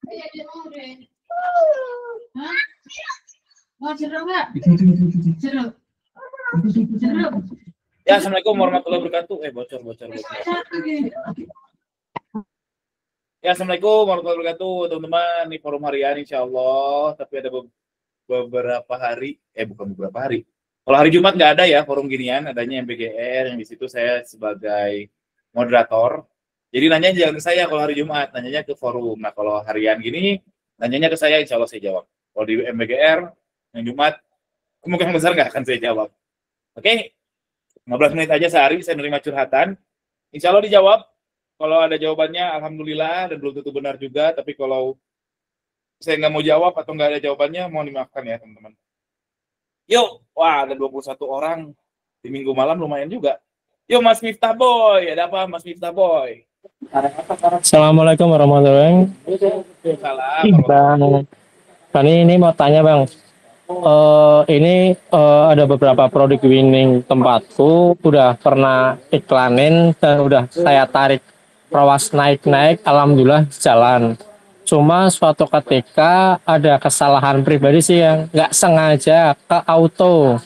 Ya, assalamualaikum warahmatullahi wabarakatuh. Bocor. Ya, assalamualaikum warahmatullahi wabarakatuh, teman-teman. Ini forum harian, insya Allah. Tapi ada beberapa hari, bukan beberapa hari. Kalau hari Jumat nggak ada ya forum ginian, adanya MBGR yang di situ saya sebagai moderator. Jadi nanya jangan ke saya kalau hari Jumat, nanyanya ke forum. Nah kalau harian gini, nanyanya ke saya, insya Allah saya jawab. Kalau di MBGR yang Jumat, kemungkinan besar nggak akan saya jawab. Oke, 15 menit aja sehari saya menerima curhatan. Insya Allah dijawab. Kalau ada jawabannya, alhamdulillah, dan belum tentu benar juga. Tapi kalau saya nggak mau jawab atau nggak ada jawabannya, mohon dimaafkan ya teman-teman. Yuk, wah ada 21 orang di minggu malam, lumayan juga. Yuk Mas Miftah Boy, ada apa Mas Miftah Boy? Assalamualaikum warahmatullahi wabarakatuh. Salam. Bang, ini mau tanya Bang. Ini ada beberapa produk winning tempatku, udah pernah iklanin dan udah saya tarik rawas naik-naik, alhamdulillah jalan. Cuma suatu ketika ada kesalahan pribadi sih yang nggak sengaja ke auto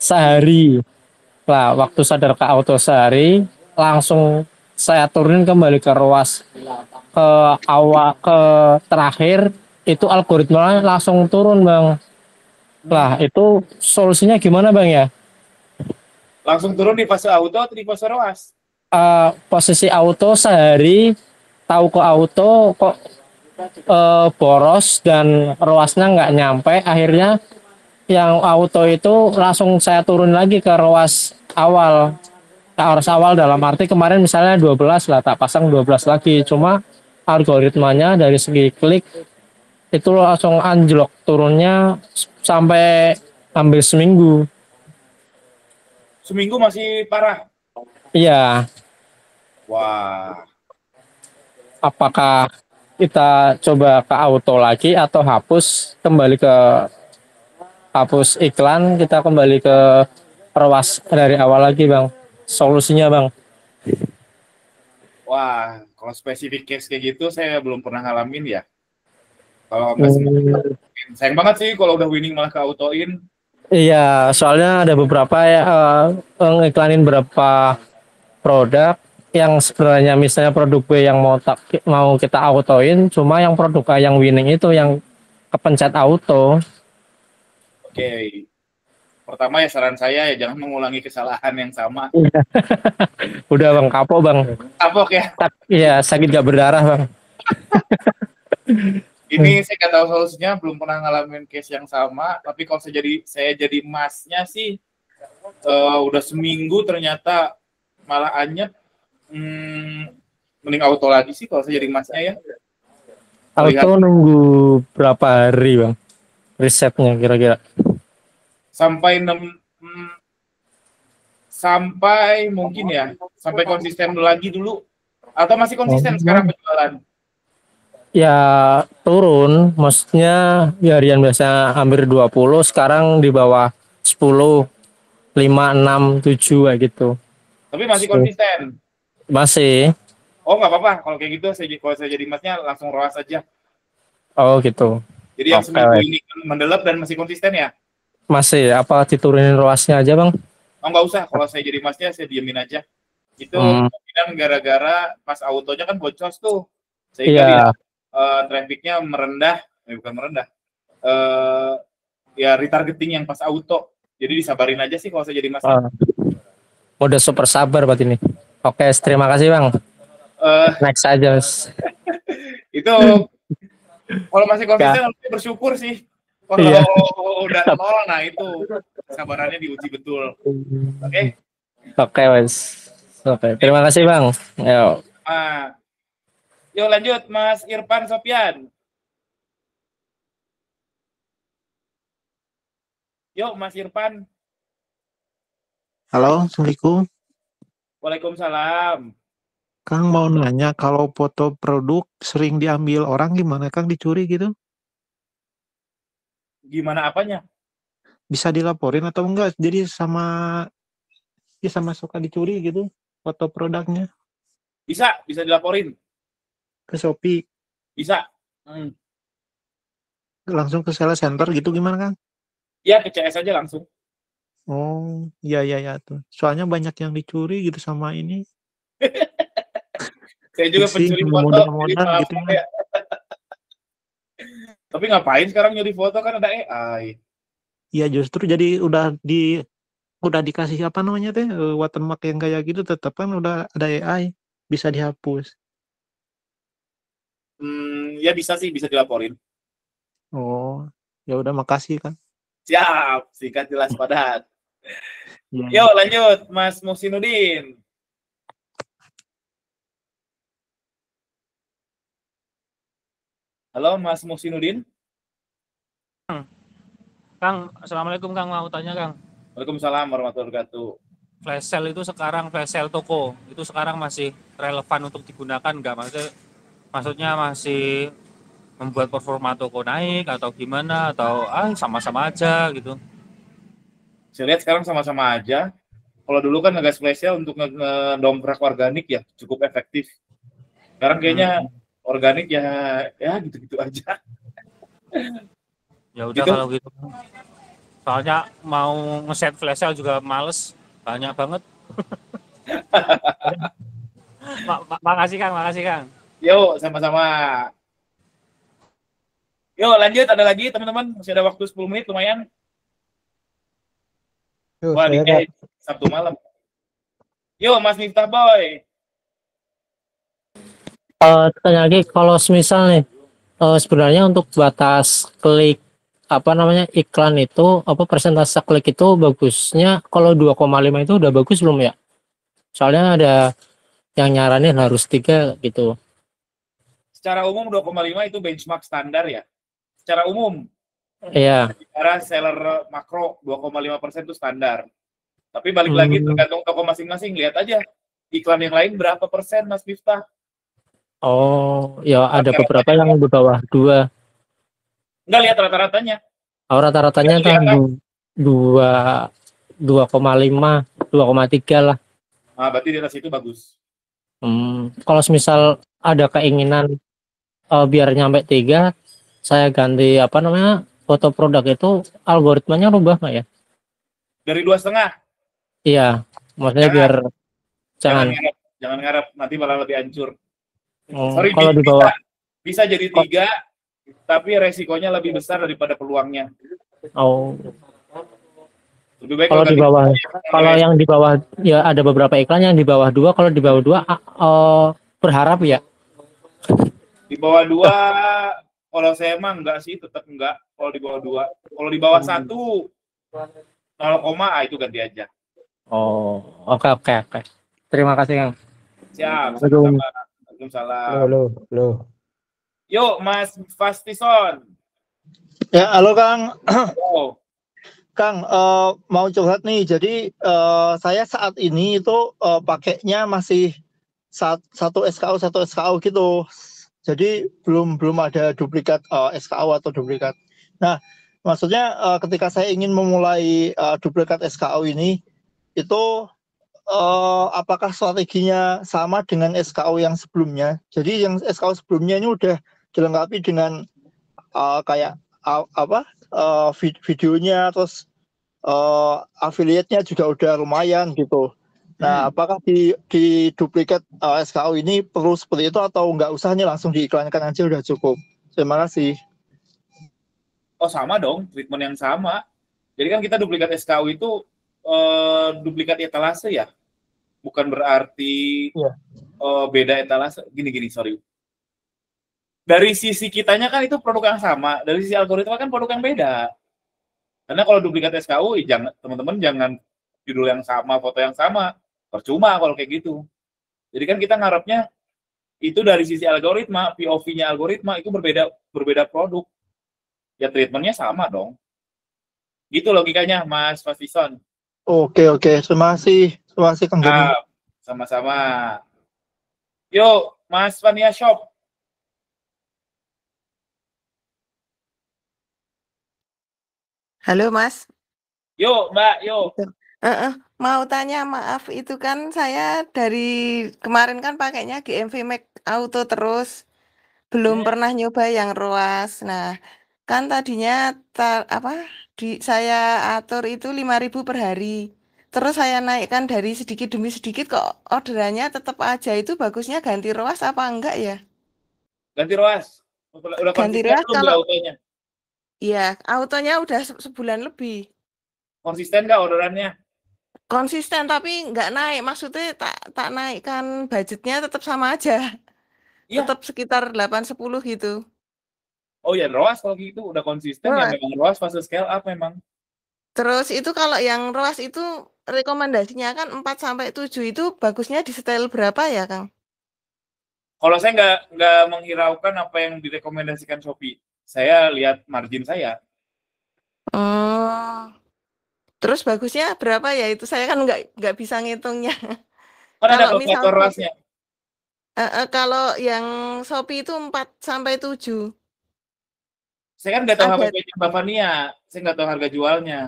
sehari. Lah, waktu sadar ke auto sehari, langsung saya turunin kembali ke ruas ke awal ke terakhir itu algoritmanya langsung turun Bang. Lah itu solusinya gimana Bang ya? Langsung turun di fase auto atau di fase ruas? Posisi auto sehari tahu ke auto kok boros dan ruasnya nggak nyampe, akhirnya yang auto itu langsung saya turun lagi ke ruas awal. Ruas awal dalam arti kemarin misalnya 12 lah, tak pasang 12 lagi, cuma algoritmanya dari segi klik itu langsung anjlok turunnya sampai hampir seminggu. Seminggu masih parah? Iya. Wah. Apakah kita coba ke auto lagi atau hapus iklan, kita kembali ke ruas dari awal lagi Bang? Solusinya Bang? Wah, kalau spesifik case kayak gitu saya belum pernah ngalamin ya. Kalau nggak sayang banget sih kalau udah winning malah ke autoin. Iya, soalnya ada beberapa ya ngiklanin beberapa produk yang sebenarnya misalnya produk B yang mau kita autoin, cuma yang produk A yang winning itu yang kepencet auto. Oke. Pertama ya saran saya ya jangan mengulangi kesalahan yang sama. Udah Bang, kapok Bang. Kapok ya. Iya, sakit gak berdarah Bang. Ini saya nggak tahu solusinya, belum pernah ngalamin case yang sama. Tapi kalau saya jadi masnya sih, udah seminggu ternyata malah anyep. Mending auto lagi sih kalau saya jadi masnya ya. Auto nunggu berapa hari Bang? Risetnya kira-kira? Sampai mungkin ya, sampai konsisten lagi dulu. Atau masih konsisten sekarang penjualan? Ya turun, maksudnya ya harian biasa hampir 20, sekarang di bawah 10, 5, 6, 7 kayak gitu. Tapi masih konsisten? Masih. Oh nggak apa-apa, kalau kayak gitu kalau saya jadi masnya langsung ruas aja. Oh gitu. Jadi yang seminggu ini mendelep dan masih konsisten ya? Masih, apa diturunin ruasnya aja Bang? Oh nggak usah, kalau saya jadi masnya saya diemin aja. Itu kemungkinan gara-gara pas autonya kan bocor tuh. Sehingga trafficnya merendah, bukan merendah. Ya retargeting yang pas auto. Jadi disabarin aja sih kalau saya jadi masnya. Udah super sabar buat ini. Oke, terima kasih Bang. Next aja. Itu kalau masih konsisten harusnya bersyukur sih. Kalau udah nol, nah itu kesabarannya diuji betul. Oke? Oke, Mas. Oke, terima kasih Bang. Yo. Yuk lanjut Mas Irfan Sopian. Yuk Mas Irfan. Halo, Assalamualaikum. Waalaikumsalam. Kang mau nanya, kalau foto produk sering diambil orang gimana Kang, dicuri gitu? Gimana apanya? Bisa dilaporin atau enggak? Jadi sama suka dicuri gitu foto produknya? Bisa dilaporin. Ke Shopee? Bisa. Hmm. Langsung ke sales center gitu gimana Kang? Ya ke CS aja langsung. Oh, iya iya ya tuh. Soalnya banyak yang dicuri gitu sama ini. Saya juga Pusing, pencuri foto, jadi modal maaf gitu maaf ya. ya. Tapi ngapain sekarang nyuri foto kan ada AI. Iya justru jadi udah dikasih apa namanya teh watermark yang kayak gitu tetap kan udah ada AI bisa dihapus. Ya bisa sih, bisa dilaporin. Oh, ya udah makasih kan. Siap, singkat jelas padat. Iya iya. Yuk lanjut, Mas Muhsinudin. Halo Mas Muhsinudin. Kang, assalamualaikum Kang, mau tanya Kang. Waalaikumsalam warahmatullahi wabarakatuh. Flash sale itu sekarang flash sale toko itu sekarang masih relevan untuk digunakan nggak? Maksudnya masih membuat performa toko naik atau gimana atau sama-sama aja gitu? Saya lihat sekarang sama-sama aja. Kalau dulu kan ngegas spesial untuk ngedongkrak organik ya cukup efektif. Sekarang kayaknya Hmm, organik ya gitu-gitu aja. ya udah Gitu. kalau gitu. Soalnya mau ngeset flash sale juga males, banyak banget. Makasih Kang, makasih Kang. Yuk sama-sama. Yuk lanjut, ada lagi teman-teman. Masih ada waktu 10 menit lumayan. Tuh, Wah, saya Kak. Sabtu malam. Yuk Mas Miftah Boy. Tanya lagi, kalau semisal nih, sebenarnya untuk batas klik apa namanya iklan itu apa persentase klik itu bagusnya kalau 2,5 itu udah bagus belum ya? Soalnya ada yang nyaranin harus 3 gitu. Secara umum 2,5 itu benchmark standar ya. Secara umum, Iya. cara seller makro 2,5% itu standar. Tapi balik lagi Hmm. tergantung toko masing-masing. Lihat aja iklan yang lain berapa persen Mas Miftah. Oh, ya ada beberapa Rata-ratanya yang di bawah 2. nggak lihat rata-ratanya. Oh, rata-ratanya Itu di kan atas. 2, 2,5, 2,3 lah. Nah, berarti di atas itu bagus. Kalau semisal ada keinginan biar nyampe 3, saya ganti apa namanya foto produk itu algoritmanya rubah nggak ya? Dari 2,5, Iya, maksudnya jangan biar jangan jangan. ngarep, jangan ngarep nanti malah lebih hancur. Sorry, Kalau di bisa bawah, bisa jadi kok, 3, tapi resikonya lebih besar daripada peluangnya. oh, Lebih baik kalau kalau di ganti bawah, kalau resiko. yang di bawah ya ada beberapa iklan yang di bawah 2, kalau di bawah 2 berharap ya. Di bawah 2, kalau saya emang enggak sih, tetap enggak. Kalau di bawah 2, kalau di bawah 1, 0, itu ganti aja. Oh, oke oke oke. Terima kasih Kang. Siap, Assalamualaikum. sama-sama. Waalaikumsalam. Halo, halo. Yuk, Mas Fastison. Ya, halo Kang. Oh, Kang, mau curhat nih. Jadi saya saat ini itu pakainya masih satu SKU gitu. Jadi belum ada duplikat SKU atau duplikat. Nah, maksudnya ketika saya ingin memulai duplikat SKU ini, itu apakah strateginya sama dengan SKU yang sebelumnya? Jadi yang SKU sebelumnya ini udah dilengkapi dengan kayak apa videonya, terus affiliate-nya juga udah lumayan gitu. Nah, apakah di duplikat SKU ini perlu seperti itu atau nggak usah nih langsung diiklankan aja udah cukup? Terima kasih. oh sama dong, treatment yang sama. Jadi kan kita duplikat SKU itu duplikat etalase ya, bukan berarti Iya. beda etalase. Gini, sorry. Dari sisi kitanya kan itu produk yang sama, dari sisi algoritma kan produk yang beda. Karena kalau duplikat SKU, jangan teman-teman jangan judul yang sama, foto yang sama, percuma kalau kayak gitu. Jadi kan kita ngarepnya itu dari sisi algoritma, POV-nya algoritma itu berbeda produk. Ya treatmentnya sama dong. Gitu logikanya, Mas Fastison. Oke, oke. Terima kasih Kang Joni. Sama-sama. Yuk, Mas Vania Shop. Halo Mas, Yuk, Mbak, yuk. Gitu. Mau tanya maaf itu kan saya dari kemarin kan pakainya GMV Max Auto terus. belum Hmm. pernah nyoba yang ruas. Nah, kan tadinya saya atur itu 5.000 per hari. Terus saya naikkan dari sedikit demi sedikit kok orderannya tetap aja itu bagusnya ganti ruas apa enggak ya? Ganti ruas. Udah Ganti konsisten ruas belum di kalau autonya? ya autonya udah sebulan lebih. Konsisten nggak orderannya? Konsisten tapi nggak naik. Maksudnya tak tak naikkan budgetnya tetap sama aja. Iya. Tetap sekitar 8-10 gitu. Oh ya, ROAS kalau gitu udah konsisten ya, Ruas. memang ROAS fase scale up memang. Terus itu kalau yang ruas itu rekomendasinya kan 4-7 itu bagusnya di setel berapa ya, Kang? Kalau saya nggak menghiraukan apa yang direkomendasikan Shopee. Saya lihat margin saya. Oh, terus bagusnya berapa ya itu? Saya kan nggak bisa ngitungnya. Kan ada Kalau misal kalkulator ROAS-nya. kalau yang Shopee itu 4-7 Saya kan nggak tahu ada. HPP-nya Mbak Fania. Saya nggak tahu harga jualnya.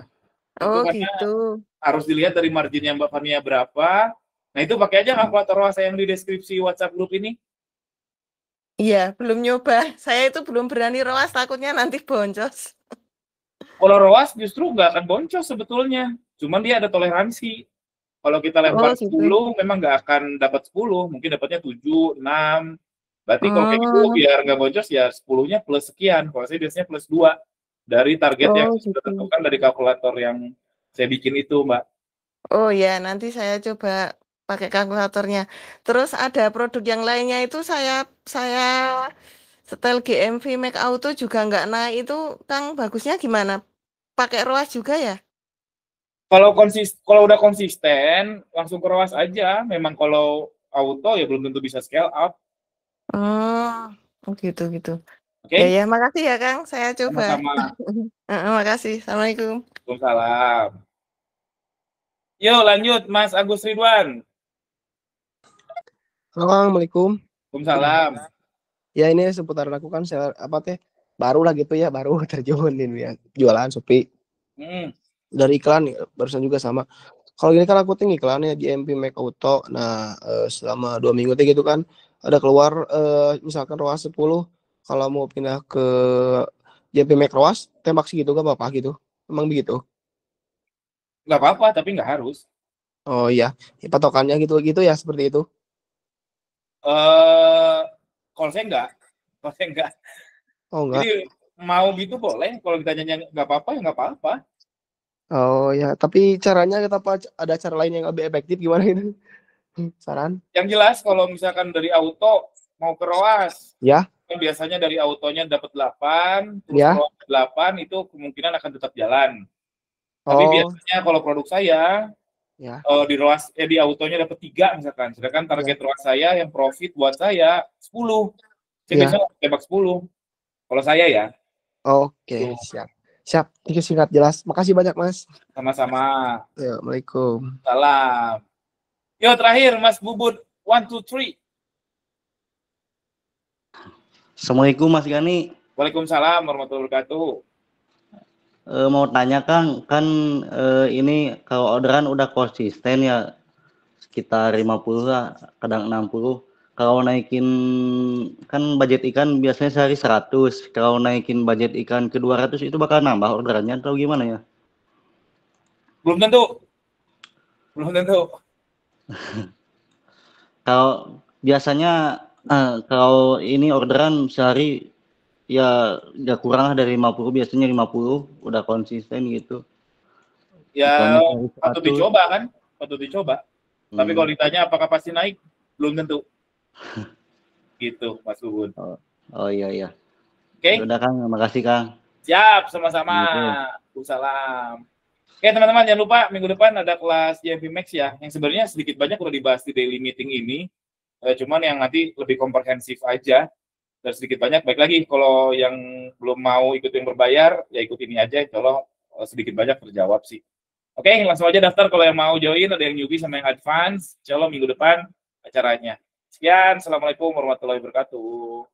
Itu Oh karena gitu. harus dilihat dari marginnya Mbak Fania berapa. Nah itu pakai aja kalkulator ROAS yang di deskripsi WhatsApp grup ini. Iya, belum nyoba. Saya itu belum berani ruas, takutnya nanti boncos. Kalau ROAS justru nggak akan boncos sebetulnya. Cuman dia ada toleransi. Kalau kita lempar Oh gitu. 10, memang nggak akan dapat 10. Mungkin dapatnya 7, 6. Berarti kalau kayak gitu, Hmm, biar nggak boncos ya 10-nya plus sekian. Kalau saya biasanya plus 2. Dari target yang oh sudah gitu. tentukan dari kalkulator yang saya bikin itu, Mbak. Oh ya, nanti saya coba pakai kalkulatornya. Terus ada produk yang lainnya itu saya setel GMV Make Auto juga nggak naik itu, Kang, bagusnya gimana? Pakai ROAS juga ya? Kalau udah konsisten, langsung ke ROAS aja. Memang kalau auto ya belum tentu bisa scale up. Oh gitu gitu. Ya Oke? ya, makasih ya Kang, saya coba. Sama-sama. Makasih. Assalamualaikum. Waalaikumsalam. Yuk lanjut, Mas Agus Ridwan. Halo Kang, Assalamualaikum. Waalaikumsalam. Ya ini seputar aku kan saya baru lah gitu ya, baru terjun ini ya jualan Shopee Hmm. dari iklan ya, barusan juga sama. Kalau gini kan aku tinggi iklannya di MP Make Auto. Nah, selama 2 minggu gitu kan ada keluar misalkan ROAS 10 kalau mau pindah ke JP Make ROAS tembak segitu gak apa-apa gitu. Emang begitu? Nggak apa-apa, tapi nggak harus. Oh iya, ya, patokannya gitu ya seperti itu. Kalau saya nggak. Kalau saya nggak. Oh enggak. Jadi mau gitu boleh. Kalau ditanya nggak apa-apa ya nggak apa-apa. Oh ya, tapi caranya apa ada cara lain yang lebih efektif gimana itu? Saran? Yang jelas kalau misalkan dari auto mau ke ROAS, Ya, kan biasanya dari autonya dapat 8, terus ya. ROAS 8 itu kemungkinan akan tetap jalan. Tapi Oh, biasanya kalau produk saya ya. di ROAS di autonya dapat 3 misalkan. Sedangkan target ROAS saya yang profit buat saya 10. Saya Ya. biasanya tembak 10. Kalau saya ya. Oke, Tuh, siap. Siap. Itu singkat jelas. Makasih banyak, Mas. sama-sama. Ya, Assalamualaikum. Salam. Yo terakhir Mas Bubut 1 2 3. Assalamualaikum Mas Gani. Waalaikumsalam warahmatullahi wabarakatuh. Mau tanya Kang, kan ini kalau orderan udah konsisten ya sekitar 50 lah, kadang 60. Kalau naikin kan budget ikan biasanya sehari 100. Kalau naikin budget ikan ke 200 itu bakal nambah orderannya atau gimana ya? Belum tentu. Belum tentu. Kalau biasanya kalau ini orderan sehari ya nggak kurang lah dari 50, biasanya 50 udah konsisten gitu. Ya Ikannya sehari patut 100. dicoba kan? Patut dicoba. Tapi kalau ditanya apakah pasti naik, belum tentu. Gitu, Mas Bubun. Oh iya iya. Oke? Udah Kang, makasih Kang. Siap, sama-sama. Gitu. Salam. Oke, teman-teman, jangan lupa minggu depan ada kelas JMP Max ya, yang sebenarnya sedikit banyak udah dibahas di daily meeting ini. Cuman yang nanti lebih komprehensif aja. Dan sedikit banyak, baik lagi kalau yang belum mau ikut yang berbayar, ya ikut ini aja, kalau sedikit banyak terjawab sih. Oke, langsung aja daftar kalau yang mau join, ada yang newbie sama yang advance. Insya Allah minggu depan acaranya. Sekian, Assalamualaikum warahmatullahi wabarakatuh.